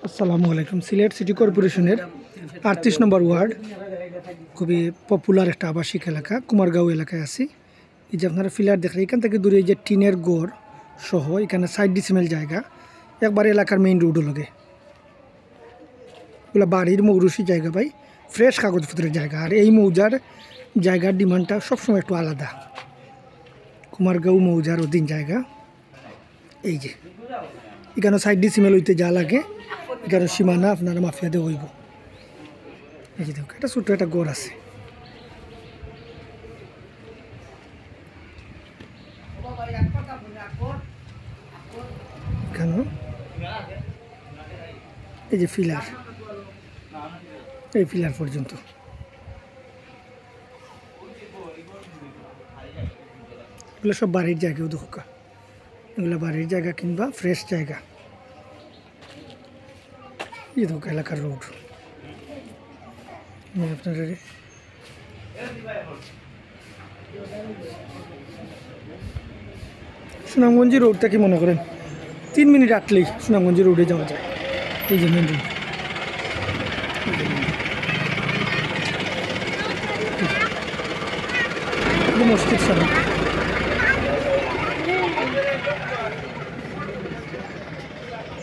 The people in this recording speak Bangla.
আসসালামু আলাইকুম। সিলেট সিটি কর্পোরেশনের ৩৮ নম্বর ওয়ার্ড, খুবই পপুলার একটা আবাসিক এলাকা, কুমারগাঁও এলাকায় আছি। এই যে আপনারা ফিলার দেখেন, এখান থেকে দূরে এই যে টিনের গড় সহ এখানে ৬০ ডিসিমেল জায়গা, একবার এলাকার মেইন রোডও লাগে। এগুলো বাড়ির মৌরুষি জায়গা ভাই, ফ্রেশ কাগজপত্রের জায়গা। আর এই মৌজার জায়গার ডিমান্ডটা সবসময় একটু আলাদা। কুমারগাঁও মৌজার অধীন জায়গা। এই যে এখানে ৬০ ডিসিমেল হইতে যা লাগে, এখানে সীমানা আপনারা মাফিয়াতে হইব। এই যে দেখো, একটা ছোট্ট একটা গড় আছে। এখানে এই যে ফিলার, এই ফিলার পর্যন্ত এগুলো সব বাড়ির জায়গাও দেখো, এগুলো বাড়ির জায়গা কিংবা ফ্রেশ জায়গা। এই দেখো এলাকার রোড। আপনার সুনামগঞ্জি রোডটা কি মনে করেন ৩ মিনিট আটলেই সুনামগঞ্জি রোডে যাওয়া যায়। এই যে মেন রোড, মসজিদ সামনে।